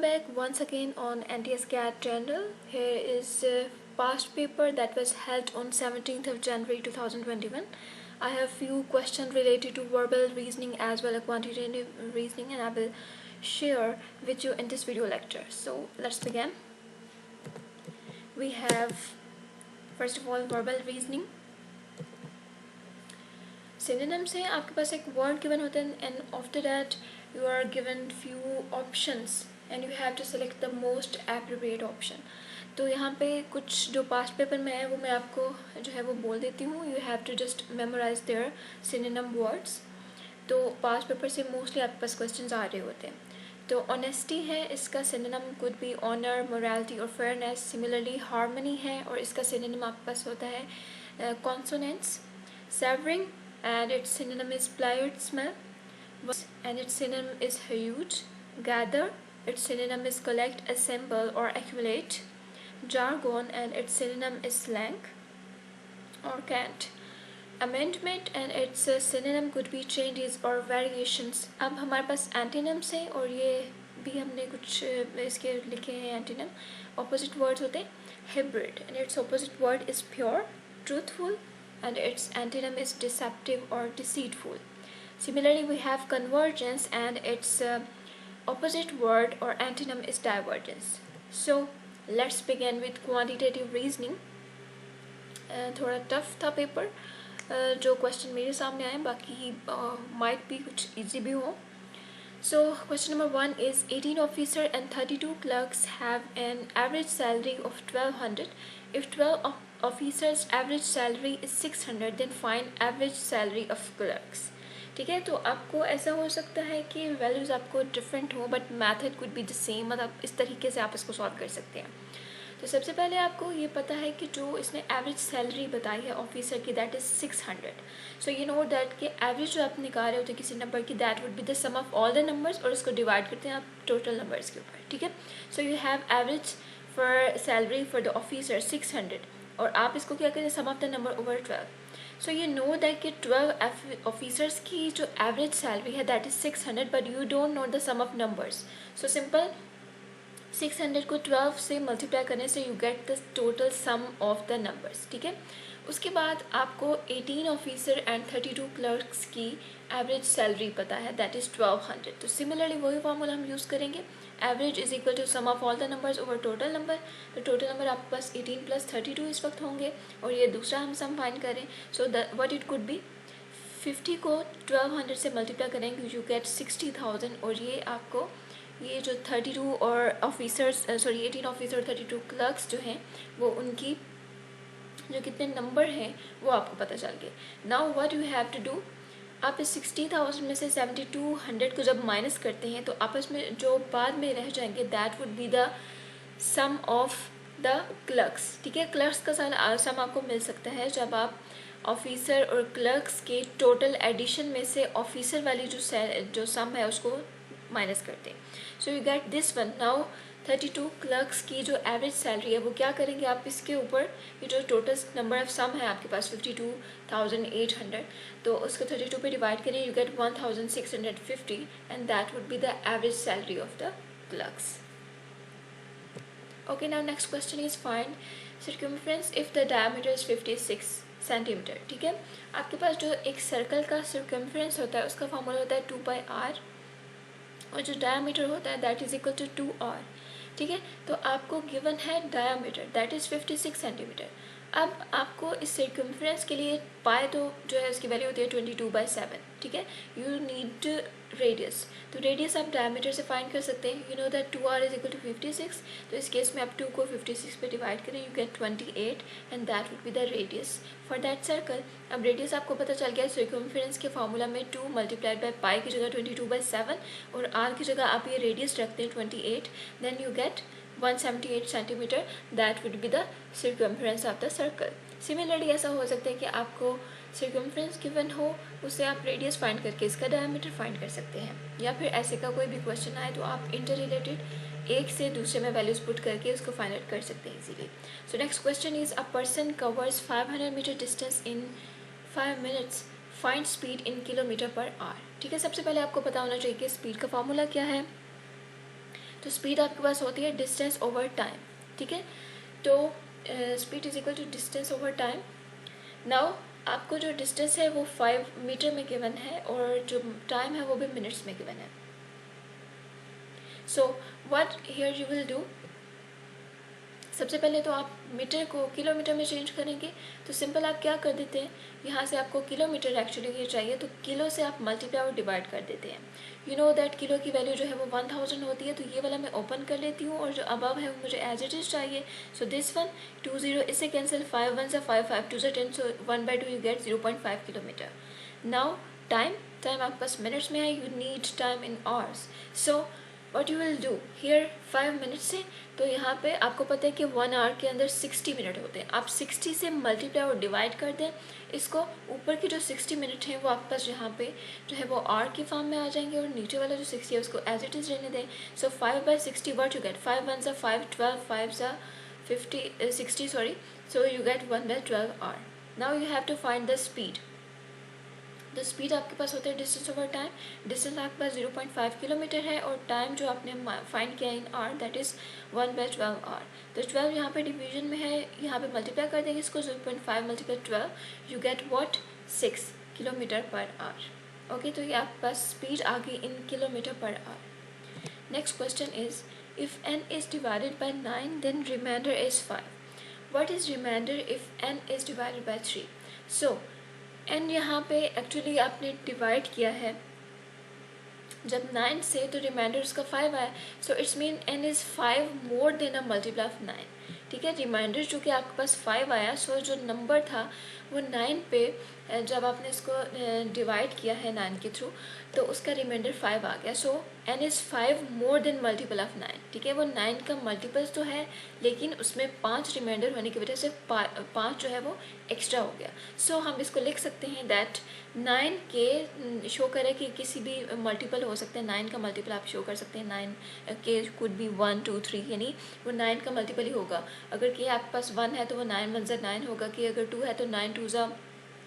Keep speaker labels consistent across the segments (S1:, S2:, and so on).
S1: back once again on NTSCAT channel. Here is past paper that was held on 17th of January 2021. I have few questions related to verbal reasoning as well as quantitative reasoning, and I will share with you in this video lecture. So let's begin. We have first of all verbal reasoning. Synonym से आपके पास एक word given होता है and after that you are given few options and you have to select the most appropriate option. तो यहाँ पे कुछ जो past paper में है वो मैं आपको जो है वो बोल देती हूँ. You have to just memorize their synonym words. तो past paper से mostly आपके पास questions आ रहे होते हैं. तो honesty है, इसका synonym could be honor, morality और fairness. Similarly harmony है और इसका synonym आपके पास होता है consonants. Savoring and its synonym is pliant smell, and its synonym is huge. Gather, its synonym is collect, assemble or accumulate. Jargon and its synonym is slang or cant. Amendment and its synonym could be changes or variations. अब हमारे पास antonyms है और ये भी हमने कुछ इसके लिखे हैं antonym. Opposite words होते हैं. Hybrid and its opposite word is pure, truthful, and its antonym is deceptive or deceitful. Similarly, we have convergence and its opposite word or antonym is divergence. So let's begin with quantitative reasoning. थोड़ा tough था paper, जो question मेरे सामने आए, बाकी might be कुछ easy भी हो. So question number 1 is 18 officers and 32 clerks have an average salary of 1200. If 12 officers average salary is 600, then find average salary of clerks. ठीक है, तो आपको ऐसा हो सकता है कि वैल्यूज़ आपको डिफरेंट हो but method could be the same. मतलब इस तरीके से आप इसको सॉल्व कर सकते हैं. तो सबसे पहले आपको ये पता है कि जो इसने एवरेज सैलरी बताई है ऑफिसर की that is 600. So you know that कि एवरेज जो आप निकाल रहे होते हैं किसी नंबर की that would be the sum of all the numbers और इसको डिवाइड करते हैं आप टोटल नंबर्स के ऊपर. ठीक है, so you have average for salary for the officer 600 और आप इसको क्या करें sum of the number over 12. So you know that कि 12 ऑफिसर्स की जो एवरेज सैलरी है that is 600 but you don't know the sum of numbers. So simple 600 को 12 से मल्टीप्लाई करने से you get the total sum of the numbers. ठीक है, उसके बाद आपको 18 ऑफिसर एंड 32 क्लर्क्स की एवरेज सैलरी पता है दैट इज़ 1200. तो सिमिलरली वही फार्मूला हम यूज़ करेंगे. Average is equal to sum of all the numbers over total number. तो टोटल नंबर आपके पास 18 + 32 इस वक्त होंगे और ये दूसरा हम सम फाइंड करें. So what it could be 50 को 1200 से मल्टीप्लाई करेंगे यू गेट 60,000 और ये आपको ये जो 32 और ऑफिसर्स 18 ऑफिसर 32 क्लर्क्स जो हैं वो उनकी जो कितने नंबर हैं वो आपको पता चल गए. Now what you have to do, आप इस 60,000 में से 7200 को जब माइनस करते हैं तो आपस में जो बाद में रह जाएंगे that would be the sum of the clerks. ठीक है, क्लर्क्स का सम आपको मिल सकता है जब आप ऑफिसर और क्लर्क्स के टोटल एडिशन में से ऑफिसर वाली जो सम है उसको माइनस करते हैं. सो you get this one. Now 32 clerks की जो एवरेज सैलरी है वो क्या करेंगे आप इसके ऊपर ये जो टोटल नंबर ऑफ सम है आपके पास 52,800 तो उसको 32 पे डिवाइड करें you gate 1,650 and that would be the average salary of the clerks. Okay, now next question is find circumference if the diameter is 56 centimetre. ठीक है, आपके पास जो एक सर्कल का सर्कमफ्रेंस होता है उसका फॉर्मूला होता है 2πr और जो डायमीटर होता है that is equal to 2r. ठीक है, तो आपको गिवन है डायमीटर दैट इज़ 56 सेंटीमीटर. अब आपको इस सर्कमफ्रेंस के लिए पाए तो जो है उसकी वैल्यू होती है 22/7. ठीक है, यू नीड रेडियस. तो रेडियस आप डायमीटर से फाइंड कर सकते हैं. You know that 2r is equal to 56. तो इस केस में आप 2 को 56 पे डिवाइड करें you gate 28 and that would be the radius for that circle. अब रेडियस आपको पता चल गया सर्कमफ्रेंस के फार्मूला में 2 मल्टीप्लाइड बाय पाई की जगह 22/7 और r की जगह आप ये रेडियस रखते हैं 28. Then you get 178 centimetre that would be the circumference of the circle. Similarly ऐसा हो सकता है कि आपको सर्कमफ्रेंस गिवन हो उससे आप रेडियस फाइंड करके इसका डायमीटर फाइंड कर सकते हैं. या फिर ऐसे का कोई भी क्वेश्चन आए तो आप इंटर रिलेटेड एक से दूसरे में वैल्यूज पुट करके उसको फाइंड आउट कर सकते हैं easily. So next question is a person covers 500 metre distance in 5 minutes, find speed in kilometre per hour. ठीक है, सबसे पहले आपको पता होना चाहिए कि स्पीड का फॉर्मूला क्या है. तो स्पीड आपके पास होती है डिस्टेंस ओवर टाइम, ठीक है। तो speed is equal to distance over time. Now आपको जो डिस्टेंस है वो 5 मीटर में गिवन है और जो टाइम है वो भी मिनट्स में गिवन है। So what here you will do, सबसे पहले तो आप मीटर को किलोमीटर में चेंज करेंगे। तो सिंपल आप क्या कर देते हैं, यहाँ से आपको किलोमीटर एक्चुअली ये चाहिए, तो किलो से आप मल्टीप्लाई और डिवाइड कर देते हैं। यू नो दैट किलो की वैल्यू जो है वो 1000 होती है। तो ये वाला मैं ओपन कर लेती हूँ और जो अबव है वो मुझे एज इट इज़ चाहिए। सो दिस वन 20, इससे cancel, 5 1 5 5 2 10, so 1/2 you get 0.5 kilometre. Now time आपके पास मिनट्स में है, you need time in hours. So what you will do here 5 minutes से, तो यहाँ पे आपको पता है कि 1 आवर के अंदर 60 मिनट होते हैं। आप 60 से मल्टीप्लाई और डिवाइड कर दें इसको, ऊपर की जो 60 मिनट हैं वो आपके पास यहाँ पे जो है वो आवर की फॉर्म में आ जाएंगे और नीचे वाला जो 60 है उसको एज इट इज़ रहने दें। So 5/60 what you get, 5 1 5 12 5 50 60 sorry, so you get 1/12 hour. Now you have to find the speed. तो स्पीड आपके पास होता है डिस्टेंस ओवर टाइम। डिस्टेंस आपके पास 0.5 किलोमीटर है और टाइम जो आपने फाइंड किया in hour that is 1/12 hour. तो 12 यहाँ पे डिवीजन में है, यहाँ पे मल्टीप्लाई कर देंगे इसको, 0.5 × 12 you get what 6 kilometre per our. Okay, तो ये आपके पास स्पीड आ गई इन kilometre per our. Next question is if n is divided by 9 then remainder is 5. What is remainder if n is divided by 3? So n यहाँ पे actually आपने divide किया है जब 9 से, तो रिमाइंडर उसका 5 आया। So it's mean n is 5 more than a multiply of 9, ठीक है। रिमाइंडर जो कि आपके पास 5 आया, सो जो नंबर था वो 9 पे जब आपने इसको डिवाइड किया है 9 के थ्रू, तो उसका रिमाइंडर 5 आ गया। सो n is 5 more than multiple of 9, ठीक है। वो 9 का मल्टीपल्स तो है लेकिन उसमें 5 रिमाइंडर होने की वजह से 5 जो है वो एक्स्ट्रा हो गया। सो हम इसको लिख सकते हैं दैट 9 के शो करे कि किसी भी मल्टीपल हो सकते हैं, 9 का मल्टीपल आप शो कर सकते हैं। 9 के कुड बी 1 2 3, यानी वो 9 का मल्टीपल ही होगा। अगर कि आपके पास 1 है तो वो 9 1 9 होगा, कि अगर 2 है तो 9 2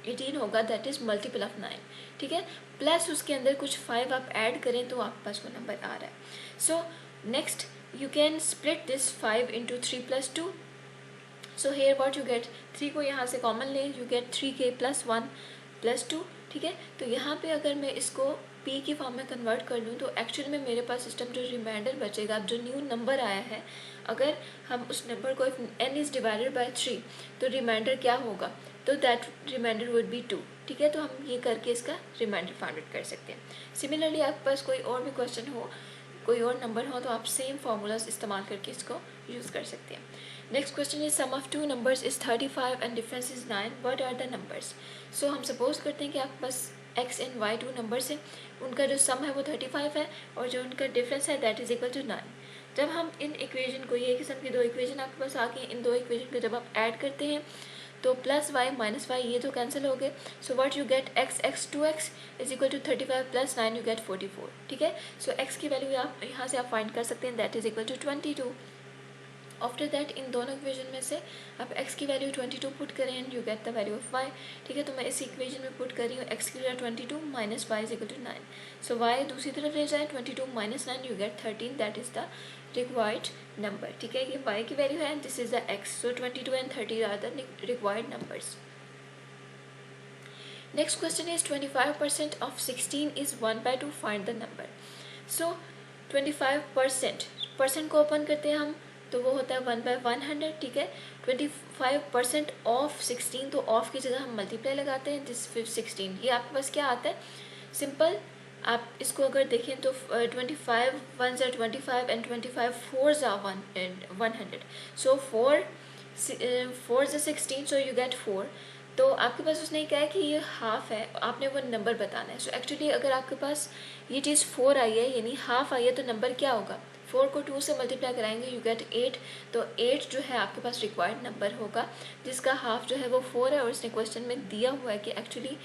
S1: 18 होगा, दैट इज़ मल्टीपल ऑफ 9, ठीक है। प्लस उसके अंदर कुछ 5 आप ऐड करें तो आपके पास वो नंबर आ रहा है। So next you can split this 5 into 3 + 2। So here what you gate, 3 को यहाँ से कॉमन लें, यू गेट 3k + 1 + 2, ठीक है। तो यहाँ पे अगर मैं इसको p की फॉर्म में कन्वर्ट कर लूँ तो एक्चुअल में मेरे पास सिस्टम जो रिमाइंडर बचेगा, अब जो न्यू नंबर आया है, अगर हम उस नंबर को n इज़ डिवाइडेड बाय 3 तो रिमाइंडर क्या होगा, तो दैट रिमाइंडर वुड बी 2, ठीक है। तो हम ये करके इसका रिमाइंडर फाइंड आउट कर सकते हैं। सिमिलरली आपके पास कोई और भी क्वेश्चन हो, कोई और नंबर हो, तो आप सेम फार्मूलाज इस्तेमाल करके इसको यूज़ कर सकते हैं। Next question is sum of 2 numbers is 35 and difference is 9, what are the numbers. So हम सपोज करते हैं कि आपके पास x एंड y 2 नंबर्स हैं, उनका जो सम है वो 35 है और जो उनका डिफरेंस है दैट इज़ इक्वल टू 9। जब हम इन इक्वेशन को, ये किस्म की 2 इक्वेशन आपके पास आ गई, इन 2 इक्वेशन को जब आप ऐड करते हैं तो +y - y ये तो कैंसिल हो गए। So what you get x 2x is equal to 35 + 9 you get 44, ठीक है। सो x की वैल्यू आप यहाँ से आप फाइंड कर सकते हैं, that is equal to 22। After that इन दोनों इक्वेशन में से आप x की वैल्यू 22 पुट करें and you get the value of y, ठीक है। तो मैं इस इक्वेशन में पुट कर रही हूँ x की value 22 - y is equal to 9। So y दूसरी तरफ ले जाए, 22 - 9 you get 13, that is the required number, ठीक है। ये y की वैल्यू है and this is the x। So 22 and 30 are the required numbers. Next question is 25% of 16 is 1/2, find the number. So 25% percent को ओपन करते हैं हम, तो वो होता है 1/100, ठीक है। 25% ऑफ 16, तो ऑफ की जगह हम मल्टीप्लाई लगाते हैं, दिस 16। ये आपके पास क्या आता है, सिंपल आप इसको अगर देखें तो 25 1s are 25 and 25 4s are 100। So 4s are 16, so you gate 4। तो आपके पास उसने कहा है कि ये हाफ है, आपने वो नंबर बताना है। सो एक्चुअली अगर आपके पास ये चीज़ 4 आई है यानी हाफ आई है, तो नंबर क्या होगा, 4 को 2 से मल्टीप्लाई कराएंगे, यू गेट 8। तो 8 जो है आपके पास रिक्वायर्ड नंबर होगा, जिसका हाफ जो है वो 4 है। और उसने क्वेश्चन में दिया हुआ है कि एक्चुअली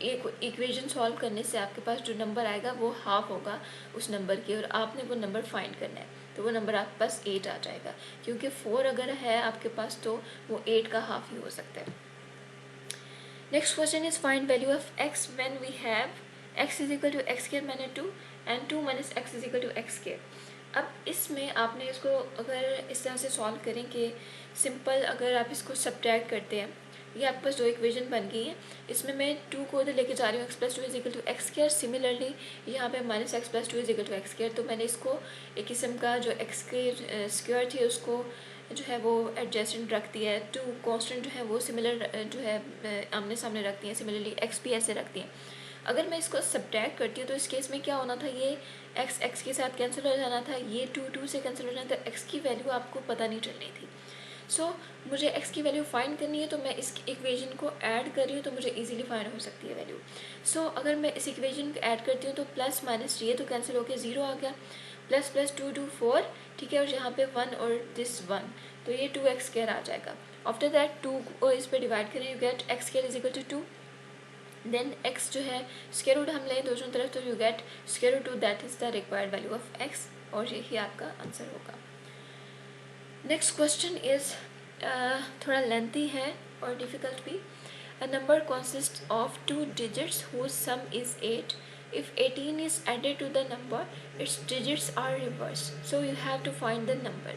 S1: एक इक्वेशन सॉल्व करने से आपके पास जो नंबर आएगा वो हाफ होगा उस नंबर की, और आपने वो नंबर फाइंड करना है। तो वो नंबर आपके पास 8 आ जाएगा, क्योंकि 4 अगर है आपके पास तो वो 8 का हाफ ही हो सकता है। Next question is find value of x when we have x is equal to x square minus 2 and 2 minus x is equal to x square। अब इसमें आपने इसको अगर इस तरह से सॉल्व करें कि सिंपल अगर आप इसको सब्ट्रैक्ट करते हैं, ये आपके पास दो इक्वेशन बन गई है। इसमें मैं 2 को उधर लेके जा रही हूँ, x plus 2 is equal to x square. Similarly यहाँ पे minus x plus 2 is equal to x square. तो मैंने इसको एक किस्म का जो एक्स के स्क्वायर थी उसको जो है वो एडजेसेंट रख दिया है, 2 कॉन्स्टेंट जो है वो सिमिलर जो है आमने सामने रखती हैं। सिमिलरली एक्स भी ऐसे रखती हैं। अगर मैं इसको सब्ट्रैक्ट करती हूँ तो इस केस में क्या होना था, ये एक्स के साथ कैंसिल हो जाना था, ये 2 से कैंसिल हो जाना था। एक्स की वैल्यू आपको पता नहीं चलनी थी। सो मुझे एक्स की वैल्यू फाइंड करनी है, तो मैं इस इक्वेशन को ऐड कर रही हूँ तो मुझे इजीली फाइंड हो सकती है वैल्यू। सो अगर मैं इस इक्वेशन को ऐड करती हूँ तो प्लस माइनस ये तो कैंसिल होकर 0 आ गया, प्लस प्लस 2 2 4, ठीक है, और यहाँ पे 1 और दिस 1, तो ये 2x स्क्वायर आ जाएगा। आफ्टर दैट 2 को इस पर डिवाइड करें, you get x square is equal to 2। Then x जो है स्क्वायर रूट हम लें दोनों तरफ, तो you get square root 2, that is the required value of x, और यही आपका आंसर होगा। नेक्स्ट क्वेश्चन इज़ थोड़ा लेंथी है और डिफ़िकल्ट भी। A number consists of 2 digits whose sum is 8. If 18 is added to the number, its digits are reversed. So you have to find the number.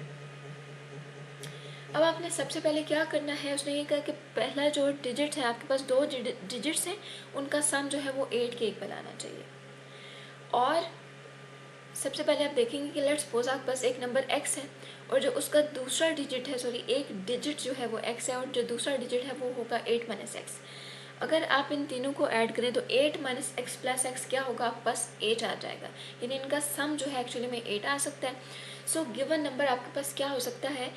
S1: अब आपने सबसे पहले क्या करना है, उसने ये कहा कि पहला जो डिजिट है, आपके पास 2 डिजिट्स हैं, उनका सम जो है वो 8 के इक्वल आना चाहिए। और सबसे पहले आप देखेंगे कि लेट्स सपोज आपके पास एक नंबर x है और जो उसका दूसरा डिजिट है, सॉरी एक डिजिट जो है वो x है और जो दूसरा डिजिट है वो होगा 8 माइनस एक्स। अगर आप इन तीनों को ऐड करें तो 8 माइनस एक्स प्लस एक्स क्या होगा, आपके पास 8 आ जाएगा, यानी इनका सम जो है एक्चुअली में 8 आ सकता है। सो गिवन नंबर आपके पास क्या हो सकता है,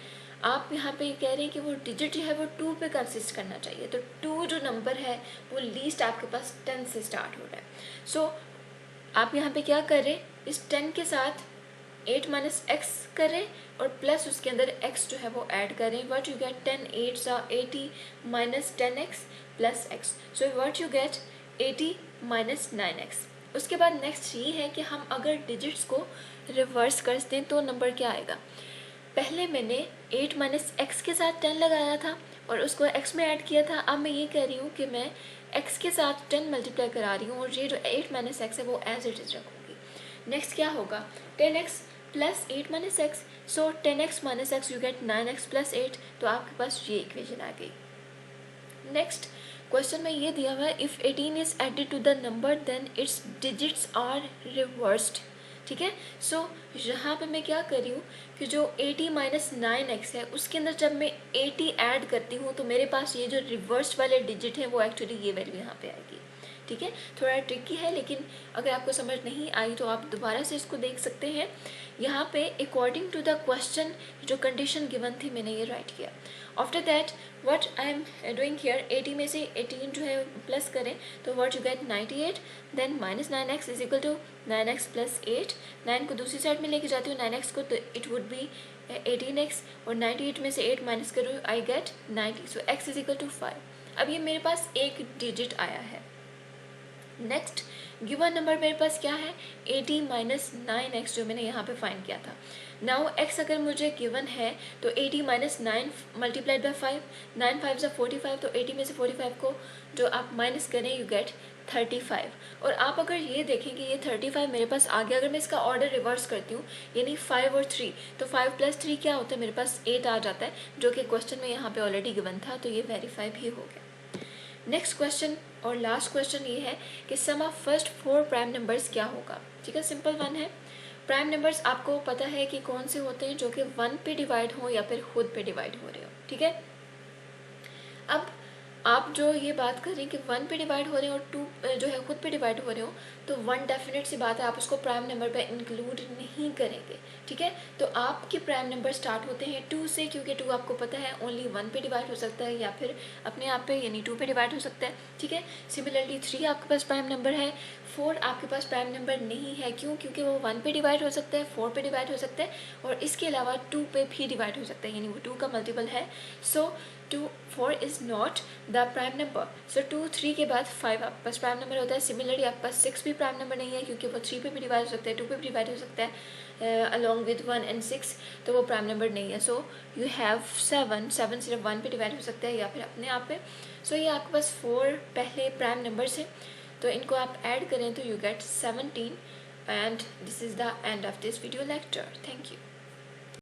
S1: आप यहाँ पे कह रहे हैं कि वो डिजिट जो है वो 2 पे कंसिस्ट करना चाहिए, तो 2 जो नंबर है वो लीस्ट आपके पास 10 से स्टार्ट हो रहा है। सो आप यहाँ पे क्या कर रहे हैं, इस 10 के साथ 8 माइनस एक्स करें और प्लस उसके अंदर x जो है वो ऐड करें। What you gate, 10 8 80 minus 10x plus x, so what you gate 80 minus 9x। उसके बाद नेक्स्ट ये है कि हम अगर डिजिट्स को रिवर्स कर दें तो नंबर क्या आएगा। पहले मैंने 8 माइनस एक्स के साथ 10 लगाया था और उसको x में ऐड किया था। अब मैं ये कह रही हूँ कि मैं x के साथ 10 मल्टीप्लाई करा रही हूँ और ये जो 8 माइनस एक्स है वो एज इट इज़ रखूँगी। नेक्स्ट क्या होगा, 10x plus 8 minus x, so 10x minus x you get 9x plus 8, तो आपके पास ये इक्वेशन आ गई। नेक्स्ट क्वेश्चन में ये दिया हुआ है, if 18 is added to the number then its digits are reversed, ठीक है। सो यहाँ पे मैं क्या कर रही हूँ कि जो 80 माइनस 9x है उसके अंदर जब मैं 80 ऐड करती हूँ तो मेरे पास ये जो रिवर्स वाले डिजिट हैं वो एक्चुअली ये वैल्यू यहाँ पे आएगी, ठीक है। थोड़ा ट्रिकी है, लेकिन अगर आपको समझ नहीं आई तो आप दोबारा से इसको देख सकते हैं। यहाँ पे अकॉर्डिंग टू द क्वेश्चन जो कंडीशन गिवन थी मैंने ये राइट किया। After that what I am doing here, 80 में से 18 जो है प्लस करें तो what you get 98, then minus 9x is equal to 9x plus 8। 9 को दूसरी साइड में लेके जाती हूँ 9x को, तो इट वुड बी 18x, और 98 में से 8 माइनस करूँ I get 90, so x is equal to 5। अब ये मेरे पास एक डिजिट आया है। नेक्स्ट गिवन नंबर मेरे पास क्या है, 80 माइनस 9x जो मैंने यहाँ पे फाइंड किया था। नाउ x अगर मुझे गिवन है तो 80 माइनस 9 मल्टीप्लाइड बाई 5, 9 5 ज़ा 45, तो 80 में से 45 को जो आप माइनस करें यू गेट 35। और आप अगर ये देखें कि ये 35 मेरे पास आ गया, अगर मैं इसका ऑर्डर रिवर्स करती हूँ यानी 5 और 3, तो 5 प्लस 3 क्या होता है, मेरे पास 8 आ जाता है, जो कि क्वेश्चन में यहाँ पे ऑलरेडी गिवन था, तो ये वेरीफाई भी हो गया। नेक्स्ट क्वेश्चन और लास्ट क्वेश्चन ये है कि सम ऑफ फर्स्ट 4 प्राइम नंबर्स क्या होगा, ठीक है। सिंपल वन है। प्राइम नंबर्स आपको पता है कि कौन से होते हैं, जो कि 1 पे डिवाइड हो या फिर खुद पे डिवाइड हो रहे हो, ठीक है। अब आप जो ये बात कर रहे हैं कि 1 पे डिवाइड हो रहे हो और 2 जो है खुद पे डिवाइड हो रहे हो, तो 1 डेफिनेट सी बात है आप उसको प्राइम नंबर पे इंक्लूड नहीं करेंगे, ठीक है। तो आपके प्राइम नंबर स्टार्ट होते हैं 2 से, क्योंकि 2 आपको पता है ओनली 1 पे डिवाइड हो सकता है या फिर अपने आप पे यानी 2 पे डिवाइड हो सकता है, ठीक है। सिमिलरली 3 आपके पास प्राइम नंबर है, 4 आपके पास प्राइम नंबर नहीं है, क्यों, क्योंकि वो 1 पे डिवाइड हो सकता है, 4 पे डिवाइड हो सकता है और इसके अलावा 2 पे भी डिवाइड हो सकता है, यानी वो 2 का मल्टीपल है। So 4 is not the prime number. So 2 3 के बाद 5 आपके पास प्राइम नंबर होता है। सिमिलरली आपके पास 6 भी प्राइम नंबर नहीं है, क्योंकि वो 3 पे भी डिवाइड हो सकता है, 2 पे भी डिवाइड हो सकता है अलॉन्ग विद 1 एंड 6, तो वो प्राइम नंबर नहीं है। सो यू हैव 7 सिर्फ 1 पे डिवाइड हो सकता है या फिर अपने आप पे। सो ये आपके पास 4 पहले प्राइम नंबर्स हैं, तो इनको आप ऐड करें तो you gate 17 and this is the end of this video lecture. Thank you.